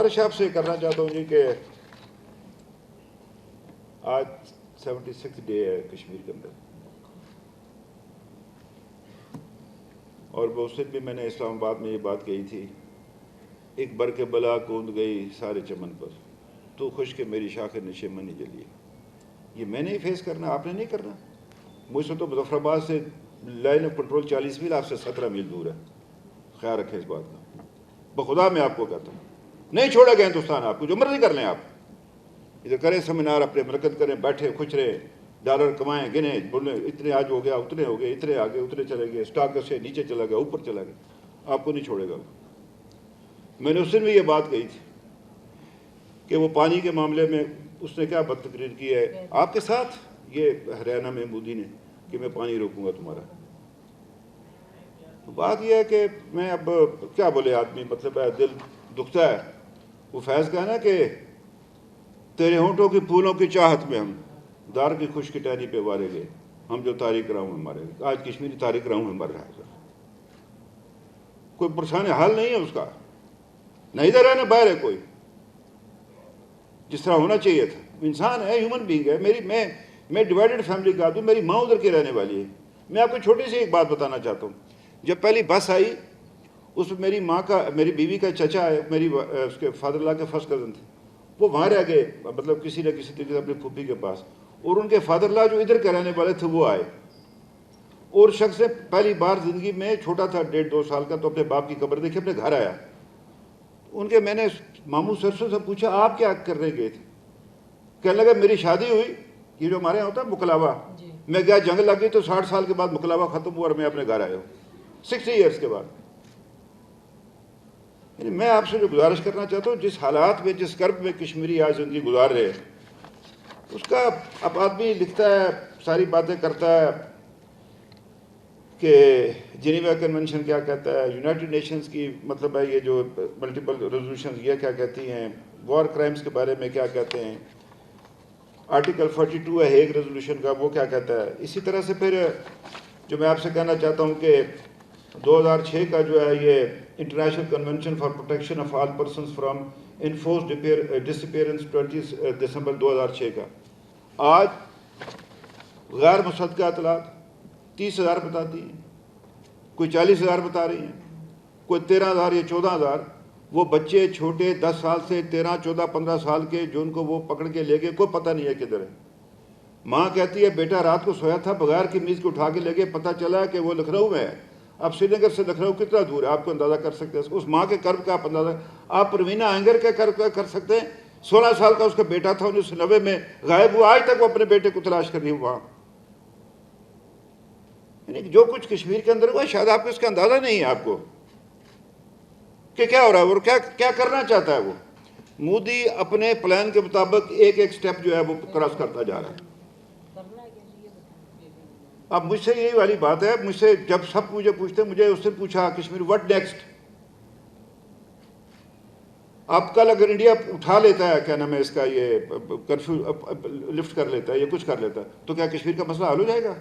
گزارش آپ سے کرنا چاہتا ہوں جی کہ آج 76 ڈے ہے کشمیر کے اندر، اور اس دن بھی میں نے اسلام آباد میں یہ بات کہی تھی، ایک بر کے بلا کوند گئی سارے چمن پر، تو خوش کہ میری شاخ نشیمن نہیں جلی۔ یہ میں نے ہی فیس کرنا، آپ نے نہیں کرنا۔ مجھ سے تو مظفر آباد سے لائن آف کنٹرول 40 میل، آپ سے 17 میل دور ہے، خیال رکھیں اس بات کا، بخدا میں آپ کو کہتا ہوں، نہیں چھوڑا گیا ہندوستان آپ کو، جو مرضی کر لیں آپ، ادھر کریں سیمینار، اپنے مرکز کریں، بیٹھے خوش رہے، ڈالر کمائیں، گنے بولیں اتنے آج ہو گیا، اتنے ہو گئے، اتنے آگے اتنے چلے گئے، اسٹاک سے نیچے چلا گیا، اوپر چلا گیا، آپ کو نہیں چھوڑے گا۔ میں نے اس دن بھی یہ بات کہی تھی کہ وہ پانی کے معاملے میں اس نے کیا بد تقریر کی ہے آپ کے ساتھ، یہ ہریانہ میں مودی نے، کہ میں پانی روکوں گا تمہارا۔ بات یہ ہے کہ میں اب کیا بولے آدمی، مطلب ہے دل دکھتا ہے۔ وہ فیض کا ہے نا کہ تیرے ہونٹوں کی پھولوں کی چاہت میں ہم دار کی خوش کی ٹہنی پہ وارے گئے، ہم جو تاریخ راہوں میں مارے گئے۔ آج کشمیری تاریخ راہوں میں مر رہا ہے سر، کوئی پریشان حال نہیں ہے اس کا، نہ ادھر ہے نہ باہر ہے کوئی، جس طرح ہونا چاہیے تھا۔ انسان ہے، ہیومن بینگ ہے۔ میں ڈیوائیڈڈ فیملی کا آدمی، میری ماں ادھر کی رہنے والی ہے۔ میں آپ کو چھوٹی سی ایک بات بتانا چاہتا ہوں، جب پہلی بس آئی اس میں میری بیوی کا چچا ہے، اس کے فادر لا کے فرسٹ کزن تھے، وہ وہاں رہ گئے، مطلب کسی نہ کسی طریقے سے اپنی پھوپھی کے پاس، اور ان کے فادر لا جو ادھر کے رہنے والے تھے وہ آئے، اور شخص نے پہلی بار زندگی میں، چھوٹا تھا 1.5-2 سال کا، تو اپنے باپ کی قبر دیکھی، اپنے گھر آیا۔ میں نے ماموں سرسوں سے پوچھا آپ کیا کرنے گئے تھے؟ کہنے لگا میری شادی ہوئی، یہ جو ہمارے یہاں ہوتا ہے مکلاوا، میں گیا، جنگ لگ گئی تو 60 سال کے بعد مکلاوا ختم ہوا اور میں اپنے گھر آیا ہوں 60 ایئرس کے بعد۔ یعنی میں آپ سے جو گزارش کرنا چاہتا ہوں، جس حالات میں، جس کرب میں کشمیری آج زندگی گزار رہے ہیں، اس کا اب آدمی لکھتا ہے، ساری باتیں کرتا ہے کہ جنیوا کنونشن کیا کہتا ہے، یونائٹڈ نیشنز کی مطلب ہے یہ جو ملٹیپل ریزولوشنز یہ کیا کہتی ہیں، وار کرائمز کے بارے میں کیا کہتے ہیں، آرٹیکل 42 ہے ہیگ ریزولوشن کا، وہ کیا کہتا ہے۔ اسی طرح سے پھر جو میں آپ سے کہنا چاہتا ہوں کہ 2006 کا جو ہے یہ international convention for protection of all persons from enforced disappearance 20 December 2006 کا، آج غیر مصدقہ اطلاعات 30,000 بتاتی ہیں، کوئی 40,000 بتا رہی ہیں، کوئی 13,000 یا 14,000۔ وہ بچے چھوٹے 10 سال سے 13, 14, 15 سال کے، جو ان کو وہ پکڑ کے لے گئے، کوئی پتہ نہیں ہے کدھر ہے۔ ماں کہتی ہے بیٹا رات کو سویا تھا، بغیر کی میز کو اٹھا کے لے گئے، پتہ چلا کہ وہ لکھنؤ میں ہے۔ اب سری نگر سے لکھنؤ کتنا دور ہے، آپ کو اندازہ کر سکتے ہیں اس ماں کے کرب کا، آپ اندازہ، آپ پروینہ آئنگر کے کرب کا کر سکتے ہیں۔ 16 سال کا اس کا بیٹا تھا، 1990 میں غائب ہوا، آج تک وہ اپنے بیٹے کو تلاش کر رہی ہے وہاں۔ یعنی جو کچھ کشمیر کے اندر ہوا، شاید آپ کو اس کا اندازہ نہیں ہے آپ کو کہ کیا ہو رہا ہے، اور کیا کرنا چاہتا ہے وہ۔ مودی اپنے پلان کے مطابق ایک ایک سٹیپ جو ہے وہ کراس کرتا جا رہا ہے۔ اب مجھ سے یہی والی بات ہے، مجھ سے جب سب مجھے پوچھتے، مجھے اس سے پوچھا کشمیر وٹ نیکسٹ۔ اب کل اگر انڈیا اٹھا لیتا ہے، کیا نام ہے اس کا، یہ کرفیو لفٹ کر لیتا ہے یا کچھ کر لیتا ہے، تو کیا کشمیر کا مسئلہ حل ہو جائے گا؟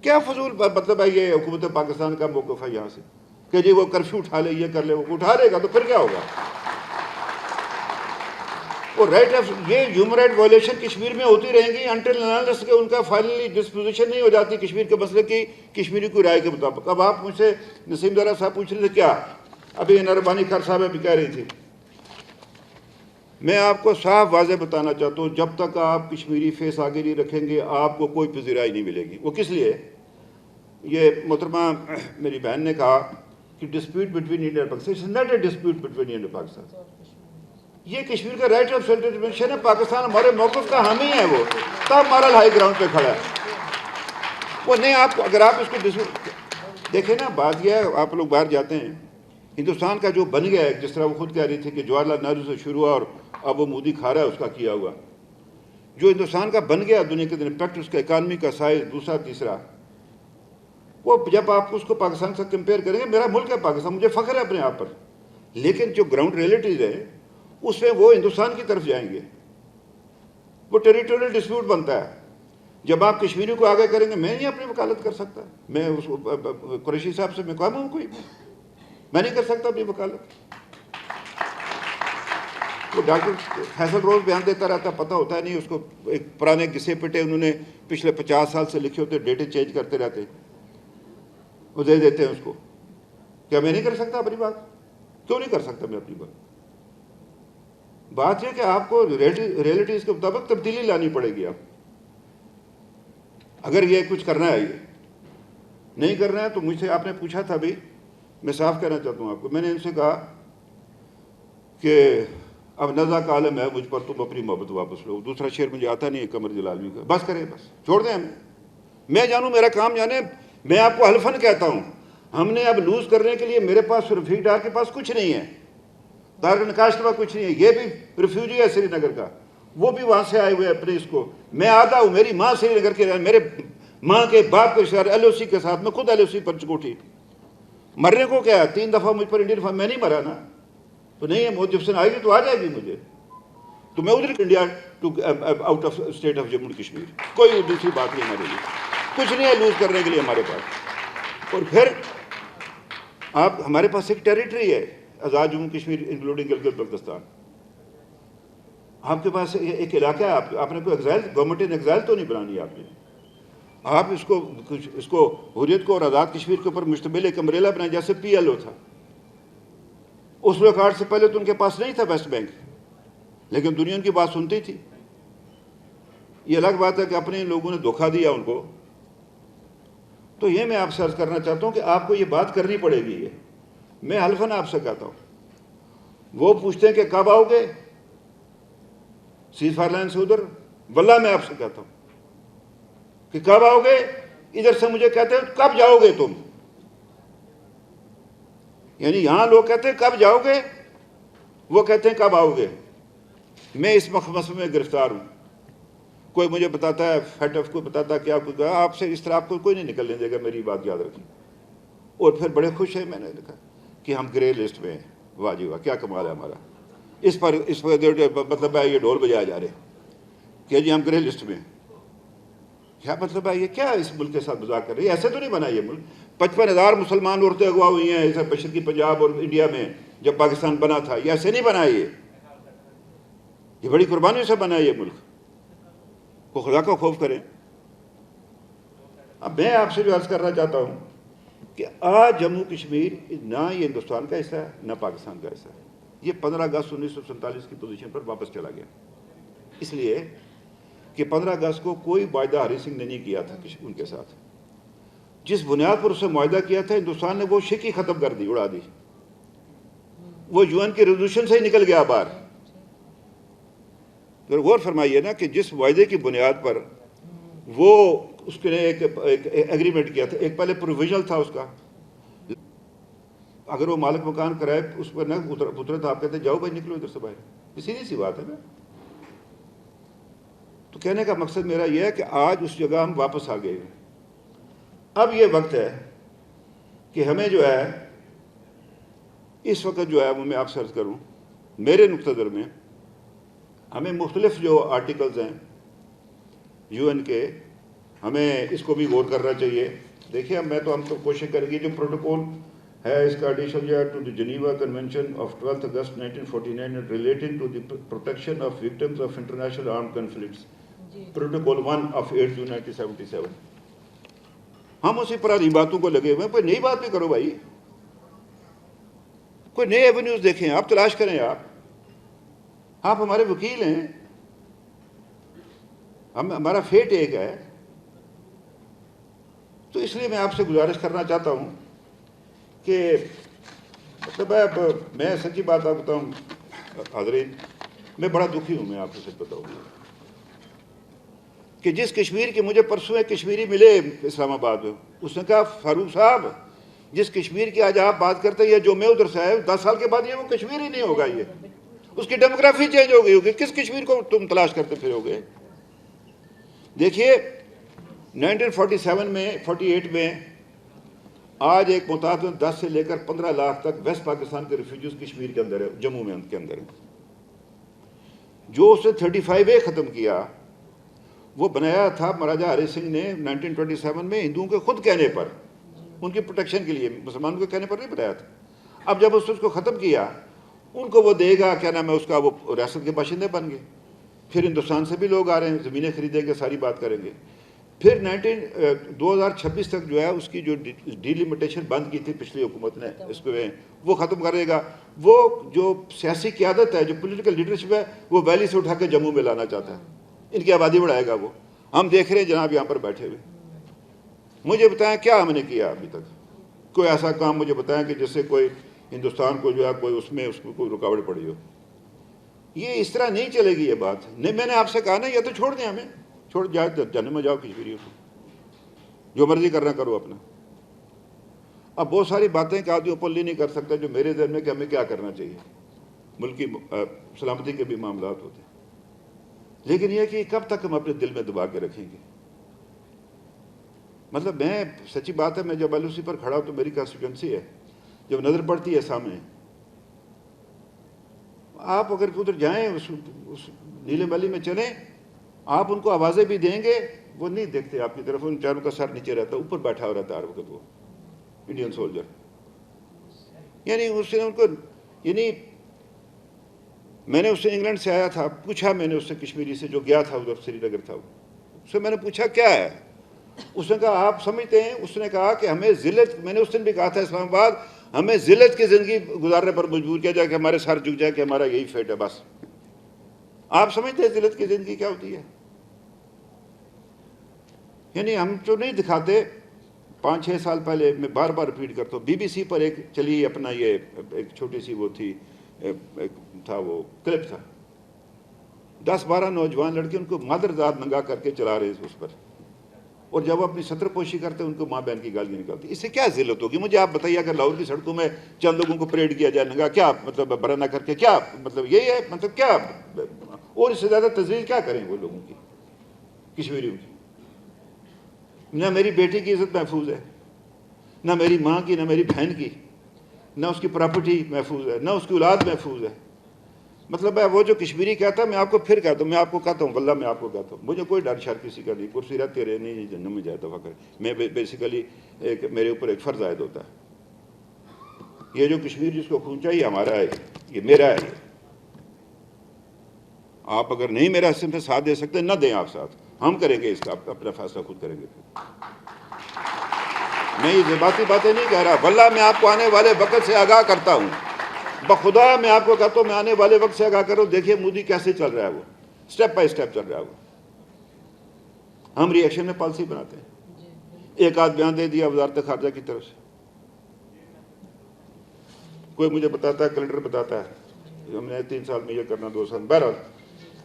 کیا فضول مطلب ہے یہ حکومت پاکستان کا موقف ہے یہاں سے کہ جی وہ کرفیو اٹھا لے، یہ کر لے، وہ اٹھا لے گا تو پھر کیا ہوگا؟ اور رائٹ آف، یہ ہیومن رائٹ وائلیشن کشمیر میں ہوتی رہیں گی انٹل انلس کہ ان کا فائنلی ڈسپوزیشن نہیں ہو جاتی کشمیر کے مسئلے کی، کشمیری کو رائے کے مطابق۔ اب آپ مجھ سے نسیم دارا صاحب پوچھ رہے تھے کیا، ابھی نربانی خان صاحب بھی کہہ رہی تھی، میں آپ کو صاف واضح بتانا چاہتا ہوں، جب تک آپ کشمیری فیس آگے نہیں رکھیں گے آپ کو کوئی پذیرائی نہیں ملے گی۔ وہ کس لیے؟ یہ محترمہ میری بہن نے کہا کہ ڈسپیوٹ بٹوین انڈیا اور Pakistan, it's not a dispute between India اور پاکستان، یہ کشمیر کا رائٹ آف سیلف ڈٹرمنیشن ہے، پاکستان ہمارے موقف کا حامی ہے، وہ تب ہمارا ہائی گراؤنڈ پہ کھڑا ہے وہ نہیں۔ آپ اگر آپ اس کو دیکھیں نا، بات یہ ہے، آپ لوگ باہر جاتے ہیں، ہندوستان کا جو بن گیا ہے، جس طرح وہ خود کہہ رہی تھی کہ جواہر لال نہرو سے شروع ہوا اور اب وہ مودی کھا رہا ہے اس کا کیا ہوا، جو ہندوستان کا بن گیا دنیا کے دن امپیکٹ، اس کا اکانومی کا سائز، دوسرا تیسرا، وہ جب آپ اس کو پاکستان سے کمپیئر کریں گے، میرا ملک ہے پاکستان، مجھے فخر ہے اپنے آپ پر، لیکن جو گراؤنڈ ریئلٹیز ہے اس میں وہ ہندوستان کی طرف جائیں گے، وہ ٹیریٹوریل ڈسپیوٹ بنتا ہے۔ جب آپ کشمیری کو آگے کریں گے، میں نہیں اپنی وکالت کر سکتا، میں اس قریشی صاحب سے میں کہوں کوئی، میں نہیں کر سکتا اپنی وکالت۔ وہ ڈاکٹر فیصل روز بیان دیتا رہتا، پتہ ہوتا ہے نہیں اس کو، ایک پرانے قصے پٹے انہوں نے پچھلے 50 سال سے لکھے ہوتے، ڈیٹے چینج کرتے رہتے، وہ دے دیتے ہیں اس کو. کیا میں نہیں کر سکتا اپنی بات؟ کیوں نہیں کر سکتا میں اپنی بات یہ کہ آپ کو ریئلٹیز کے مطابق تبدیلی لانی پڑے گی. آپ اگر یہ کچھ کرنا ہے، یہ نہیں کرنا ہے تو مجھ سے آپ نے پوچھا تھا ابھی، میں صاف کہنا چاہتا ہوں آپ کو، میں نے ان سے کہا کہ اب نزا کا عالم ہے مجھ پر، تم اپنی محبت واپس لو. دوسرا شعر مجھے آتا نہیں ہے قمر جلالی کا، بس کریں، بس چھوڑ دیں ہمیں، میں جانوں میرا کام جانے. میں آپ کو حلفاً کہتا ہوں، ہم نے اب لوز کرنے کے لیے، میرے پاس رفیق ڈار کے پاس کچھ نہیں ہے، دارالعلوم کاشتبہ کچھ نہیں ہے، یہ بھی ریفیوجی ہے سری نگر کا، وہ بھی وہاں سے آئے ہوئے اپنے اس کو. میں آتا ہوں، میری ماں سری نگر کے، میرے ماں کے باپ کے شہر ایل او سی کے ساتھ، میں خود ایل او سی پر چکوٹھی. مرنے کو کیا ہے؟ 3 دفعہ مجھ پر انڈین فارم، میں نہیں مرا نا. تو نہیں ہے، جب سے آئے گی تو آ جائے گی مجھے، تو میں ادھر India to out of state of Jammu Kashmir. کوئی دوسری بات نہیں ہمارے لیے، کچھ نہیں ہے لوز کرنے کے لیے ہمارے پاس. اور پھر آپ، ہمارے پاس ایک ٹیریٹری ہے آزاد جموں کشمیر انکلوڈنگ گلگت بلتستان. آپ کے پاس ایک علاقہ ہے، آپ نے کوئی ایگزائل، گورنمنٹ ان ایگزائل تو نہیں بنانی ہے آپ نے. آپ اس کو حریت کو اور آزاد کشمیر کے اوپر مشتمل ایک امبریلا بنائیں، جیسے پی ایل او تھا. اس ریکارڈ سے پہلے تو ان کے پاس نہیں تھا ویسٹ بینک، لیکن دنیا ان کی بات سنتی تھی. یہ الگ بات ہے کہ اپنے لوگوں نے دھوکہ دیا ان کو. تو یہ میں آپ سے عرض کرنا چاہتا ہوں کہ آپ کو یہ بات کرنی پڑے گی. یہ میں حلفاً آپ سے کہتا ہوں. وہ پوچھتے ہیں کہ کب آؤ گے سیز فائر لائن سے ادھر، واللہ میں آپ سے کہتا ہوں کہ کب آؤ گے. ادھر سے مجھے کہتے ہیں کب جاؤ گے تم، یعنی یہاں لوگ کہتے ہیں کب جاؤ گے، وہ کہتے ہیں کب آؤ گے. میں اس مسئلے میں گرفتار ہوں. کوئی مجھے بتاتا ہے فیٹ آف، کوئی بتاتا ہے کیا، کوئی آپ سے اس طرح آپ کو کوئی نہیں نکلنے دے گا، میری بات یاد رکھیں. اور پھر بڑے خوش ہیں، میں نے لکھا کہ ہم گرے لسٹ میں ہیں. واہ جی واہ، کیا کمال ہے ہمارا. اس پر مطلب ہے یہ ڈھول بجائے جا رہے کہ جی ہم گرے لسٹ میں ہیں. کیا مطلب ہے؟ یہ کیا اس ملک کے ساتھ مذاق کر رہے ہیں؟ ایسے تو نہیں بنا یہ ملک. 55,000 مسلمان عورتیں اغوا ہوئی ہیں ایسے مشرقی پنجاب اور انڈیا میں جب پاکستان بنا تھا. یہ ایسے نہیں بنا، یہ بڑی قربانیوں سے بنا یہ ملک. کو خدا کا خوف کریں. اب میں آپ سے جو عرض کرنا چاہتا ہوں کہ آج جموں کشمیر نہ یہ ہندوستان کا حصہ ہے نہ پاکستان کا حصہ ہے. یہ 15 اگست 1947 کی پوزیشن پر واپس چلا گیا، اس لیے کہ 15 اگست کو کوئی معاہدہ ہری سنگھ نے نہیں کیا تھا ان کے ساتھ. جس بنیاد پر اسے معاہدہ کیا تھا ہندوستان نے وہ شک ہی ختم کر دی، اڑا دی. وہ یو این کی ریزولوشن سے ہی نکل گیا باہر. پھر غور فرمائیے نا کہ جس معاہدے کی بنیاد پر وہ اس کے لیے ایک ایگریمنٹ کیا تھا، ایک پہلے پروویژنل تھا اس کا. اگر وہ مالک مکان کرائے اس پر نہ اترے تو آپ کہتے ہیں جاؤ بھائی نکلو ادھر سے باہر. سیدھی سی بات ہے نا. تو کہنے کا مقصد میرا یہ ہے کہ آج اس جگہ ہم واپس آ گئے. اب یہ وقت ہے کہ ہمیں جو ہے اس وقت جو ہے وہ میں آپ سے عرض کروں، میرے نقطہ نظر میں ہمیں مختلف جو آرٹیکلز ہیں یو این کے، ہمیں اس کو بھی غور کرنا چاہیے. دیکھیے ہم تو کوشش کریں گے جو پروٹوکول ہے اس کا ایڈیشن جو ہے to the Geneva convention of 12 August 1949 relating to the protection of victims of international armed conflicts, protocol 1 of 8 June 1977. ہم اسی پرانی باتوں کو لگے ہوئے ہیں. کوئی نئی بات بھی کرو بھائی، کوئی نئے ایونیوز دیکھیں، آپ تلاش کریں. آپ ہمارے وکیل ہیں، ہمارا فیٹ ایک ہے. تو اس لیے میں آپ سے گزارش کرنا چاہتا ہوں کہ مطلب میں سچی بات آپ بتاؤں حاضرین، میں بڑا دکھی ہوں. میں آپ کو سچ بتاؤں کہ جس کشمیر کی مجھے پرسوں ایک کشمیری ملے اسلام آباد میں، اس نے کہا فاروق صاحب جس کشمیر کی آج آپ بات کرتے ہیں، یہ جو میں ادھر سے آیا 10 سال کے بعد یہ وہ کشمیر ہی نہیں ہوگا، یہ اس کی ڈیموگرافی چینج ہو گئی ہوگی. کس کشمیر کو تم تلاش کرتے پھرو گے؟ دیکھیے 1947 میں 48 میں آج ایک متعدد 10 سے لے کر 15 لاکھ تک ویسٹ پاکستان کے ریفیوجیز کشمیر کے اندر ہے، جموں میں کے اندر ہے. جو اس نے 35A ختم کیا وہ بنایا تھا مہاراجہ ہری سنگھ نے 1927 میں ہندوؤں کے خود کہنے پر، ان کی پروٹیکشن کے لیے، مسلمانوں کے کہنے پر نہیں بنایا تھا. اب جب اس کو ختم کیا ان کو وہ دے گا، کیا نام ہے اس کا، وہ ریاست کے باشندے بن گئے. پھر ہندوستان سے بھی لوگ آ رہے ہیں، زمینیں خریدیں گے، ساری بات کریں گے. پھر 2026 تک جو ہے اس کی جو ڈیلیمیٹیشن بند کی تھی پچھلی حکومت نے، اس کو وہ ختم کرے گا. وہ جو سیاسی قیادت ہے، جو پولیٹیکل لیڈرشپ ہے، وہ ویلی سے اٹھا کے جموں میں لانا چاہتا ہے. ان کی آبادی بڑھائے گا. وہ ہم دیکھ رہے ہیں جناب یہاں پر بیٹھے ہوئے. مجھے بتائیں کیا ہم نے کیا ابھی تک؟ کوئی ایسا کام مجھے بتائیں کہ جس سے کوئی ہندوستان کو جو ہے کوئی اس کو کوئی رکاوٹ پڑی ہو. یہ اس طرح نہیں چلے گی یہ بات. نہیں، میں نے آپ سے کہا نا، یا تو چھوڑ دیں ہمیں، چھوڑ جائے جنم میں جاؤ کشمیریوں کو، جو مرضی کرنا کرو اپنا. اب بہت ساری باتیں کہ آدمی اوپنلی نہیں کر سکتا جو میرے ذہن میں کہ ہمیں کیا کرنا چاہیے. ملک کی سلامتی کے بھی معاملات ہوتے ہیں. لیکن یہ کہ کب تک ہم اپنے دل میں دبا کے رکھیں گے؟ مطلب میں سچی بات ہے، میں جب ایل او سی پر کھڑا ہوں تو میری کانسٹیٹوئنسی ہے، جب نظر پڑتی ہے سامنے، آپ اگر ادھر جائیں اس نیلے ویلی میں چلیں، آپ ان کو آوازیں بھی دیں گے، وہ نہیں دیکھتے آپ کی طرف. ان چاروں کا سر نیچے رہتا ہے، اوپر بیٹھا ہو رہتا ہے ہر وقت وہ انڈین سولجر. یعنی اس نے ان کو، یعنی میں نے اس سے انگلینڈ سے آیا تھا، پوچھا میں نے اس سے کشمیری سے جو گیا تھا ادھر سری نگر تھا، اس سے میں نے پوچھا کیا ہے. اس نے کہا آپ سمجھتے ہیں، اس نے کہا کہ ہمیں ذلت، میں نے اس دن بھی کہا تھا اسلام آباد، ہمیں ذلت کی زندگی گزارنے پر مجبور کیا جائے کہ ہمارے سر جھک جائے کہ ہمارا یہی فیٹ ہے بس. آپ سمجھتے ہیں ذلت کی زندگی کیا ہوتی ہے؟ یعنی ہم تو نہیں دکھاتے. 5-6 سال پہلے میں بار بار ریپیٹ کرتا ہوں، بی بی سی پر ایک چلی اپنا یہ ایک چھوٹی سی وہ تھی، تھا وہ کلپ تھا، 10-12 نوجوان لڑکے ان کو مادرزاد ننگا کر کے چلا رہے اس پر، اور جب وہ اپنی ستر پوشی کرتے ان کو ماں بہن کی گالیاں نکالتی. اس سے کیا ذلت ہوگی؟ مجھے آپ بتائیے، اگر لاہور کی سڑکوں میں چند لوگوں کو پریڈ کیا جائے ننگا، کیا مطلب برہنہ کر کے، کیا مطلب یہی ہے؟ مطلب کیا، اور اس سے زیادہ تذلیل کیا کریں وہ لوگوں کی، کشمیریوں کی؟ نہ میری بیٹی کی عزت محفوظ ہے، نہ میری ماں کی، نہ میری بہن کی، نہ اس کی پراپرٹی محفوظ ہے، نہ اس کی اولاد محفوظ ہے. مطلب ہے وہ جو کشمیری کہتا ہے، میں آپ کو پھر کہتا ہوں، میں آپ کو کہتا ہوں، واللہ میں آپ کو کہتا ہوں، مجھے کوئی ڈر شر کسی کا نہیں. کرسی رہتے رہے نہیں جنم میں جائے دفعہ کرے. میں بیسیکلی میرے اوپر ایک فرض عائد ہوتا ہے. یہ جو کشمیر جس کو خون چاہیے ہمارا ہے، یہ میرا ہے. یہ آپ اگر نہیں میرا اس میں ساتھ دے سکتے، نہ دیں آپ ساتھ، ہم کریں گے اس کا اپنا فیصلہ خود کریں گے. میں یہ ذاتی باتیں نہیں کہہ رہا، واللہ میں آپ کو آنے والے وقت سے آگاہ کرتا ہوں. بخدا میں آپ کو کہتا ہوں، میں آنے والے وقت سے آگاہ کروں. دیکھیے مودی کیسے چل رہا ہے، وہ سٹیپ بائی سٹیپ چل رہا ہے. وہ ہم ری ایکشن میں پالیسی بناتے ہیں. ایک آدھ بیان دے دیا وزارت خارجہ کی طرف سے، کوئی مجھے بتاتا ہے، کیلنڈر بتاتا ہے ہم نے 3 سال میں یہ کرنا، 2 سال. بہرحال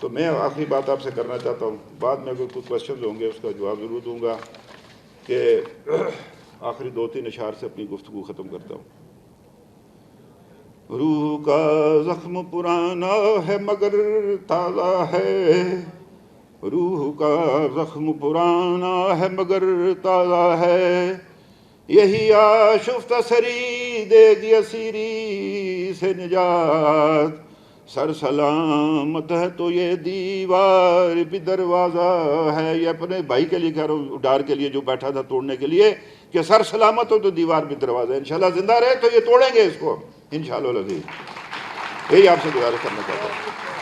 تو میں آخری بات آپ سے کرنا چاہتا ہوں، بعد میں اگر کچھ کوشچنز ہوں گے اس کا جواب ضرور دوں گا، کہ آخری 2-3 اشعار سے اپنی گفتگو ختم کرتا ہوں. روح کا زخم پرانا ہے مگر تازہ ہے، روح کا زخم پرانا ہے مگر تازہ ہے، یہی آشفتہ سری دے گی اسیری سے نجات. سر سلامت ہے تو یہ دیوار بھی دروازہ ہے. یہ اپنے بھائی کے لیے کہہ رہا ہوں، ڈار کے لیے جو بیٹھا تھا توڑنے کے لیے، کہ سر سلامت ہو تو دیوار بھی دروازہ ہے. انشاءاللہ زندہ رہے تو یہ توڑیں گے اس کو انشاءاللہ العزیز. یہی آپ سے گزارش کرنا چاہتا ہوں.